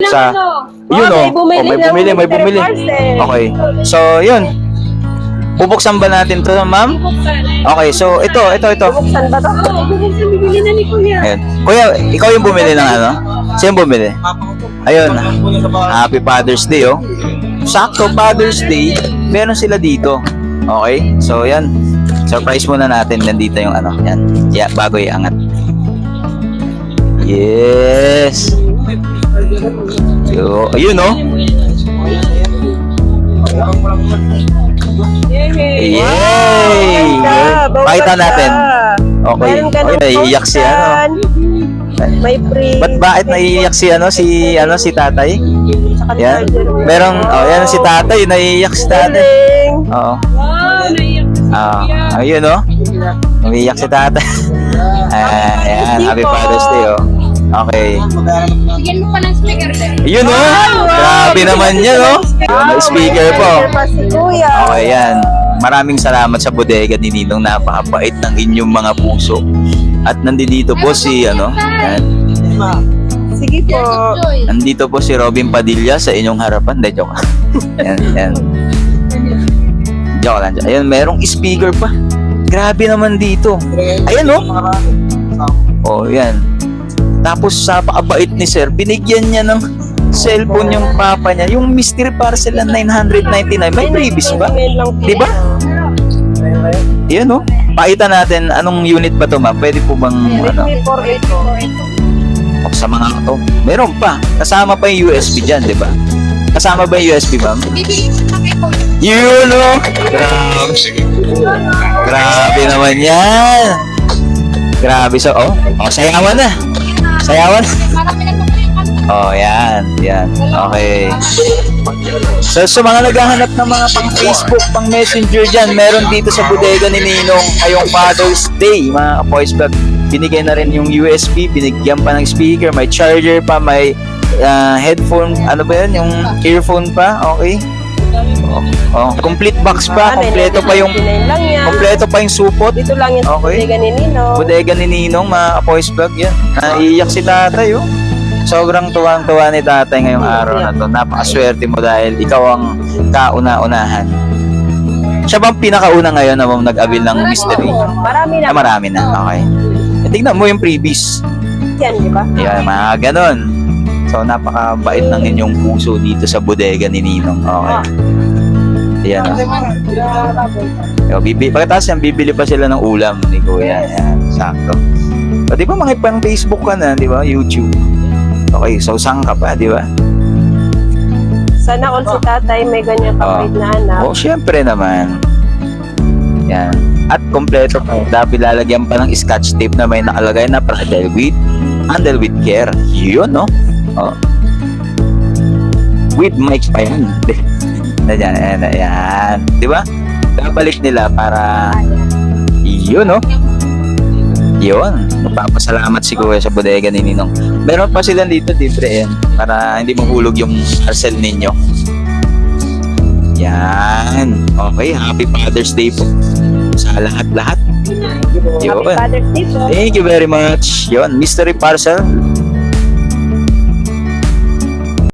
sa... Yun o. May bumili. Okay. So, yun. Bubuksan ba natin to, ma'am? Okay, so ito. Buksan ba to? Bibili na ni Kuya. Ayan. Kuya, ikaw yung bumili ng ano? Sino yung bumili? Ayun. Happy Father's Day, oh. Sakto, Father's Day. Meron sila dito. Okay? So, yan. Surprise muna natin. Nandito yung ano. Yan. Yeah, bago iangat. Yes. Yo, ayun, oh. Yay! Pakita natin. Okay. Okay, naiiyak si ano. May free. Bakit naiiyak si ano si tatay? Yan. Merong yan si tatay, naiiyak si tatay. Oo. Ayun oh. Naiiyak si tatay. Ayan, happy Father's Day oh. Okay. Bigyan mo pa ng speaker din. Yun oh. Grabe naman yan oh. Yung speaker po. Okay yan. Maraming salamat sa bodega ni Ninong. Napakabait ng inyong mga puso. At nandito po si ano. Yan. Sige po. Nandito po si Robin Padilla sa inyong harapan. Hindi, joke. Yan. Joke lang. Ayun, merong speaker pa. Grabe naman dito. Ayan oh. Oh, yan. Tapos sa pakabait ni sir, binigyan niya ng cellphone yung papa niya. Yung mystery parcel na 999. May previous ba? Diba? Yan oh. Pakita natin anong unit ba to ma'am? Pwede po bang ano? Sa mga to. Meron pa. Kasama pa yung USB dyan, di ba? Kasama ba yung USB ma'am? Yun oh. Grabe naman yan. Grabe so sayawan na. Sayawan. Oh, yan. Okay. So, sa mga naghahanap ng mga pang Facebook, pang Messenger dyan, meron dito sa bodega ni Ninong ngayong Father's Day, mga Kapoys Vlog. Binigay na rin yung USB, binigyan pa ng speaker, may charger pa, may headphone, ano ba yan? Yung earphone pa, okay? Complete box pa, kompleto pa yung supot. Dito lang yung Okay. bodega ni Ninong. Bodega ni Ninong, mga Kapoys Vlog yan. Naiiyak si tatay, oh. Sobrang tuwang-tuwa ni tatay ngayong araw na to. Napakaswerte mo dahil ikaw ang kauna-unahan. Siya bang pinakauna ngayon na nag-avail ng mystery? Marami na. Marami na. Okay. Tingnan mo yung previous. Yan, di ba? Yan, mga ganon. So, napakabait ng inyong puso dito sa bodega ni Ninong. Okay. Yan. Pagkatapos yan, bibili pa sila ng ulam ni Kuya. Yan, sakto. O, di ba mga pang Facebook ka na, di ba? YouTube. Okay, so saan ka pa, di ba? Sana all si tatay may ganyan kapait na anak. Oh, syempre naman. Yan. At kompleto pa. Dapat lalagyan pa ng scotch tape na may nakalagay na handle with care. Yun, no? Oh. With mic pa yan. Ayan. Di ba? Babalik nila para yun, no? Yun. Magpapasalamat si Kuya sa bodega ni Ninong. Meron pa sila dito, libre yan. Para hindi mahulog yung parcel ninyo. Yan. Okay, Happy Father's Day po. Sa lahat-lahat. Yun. Happy Father's Day po. Thank you very much. Yun, mystery parcel.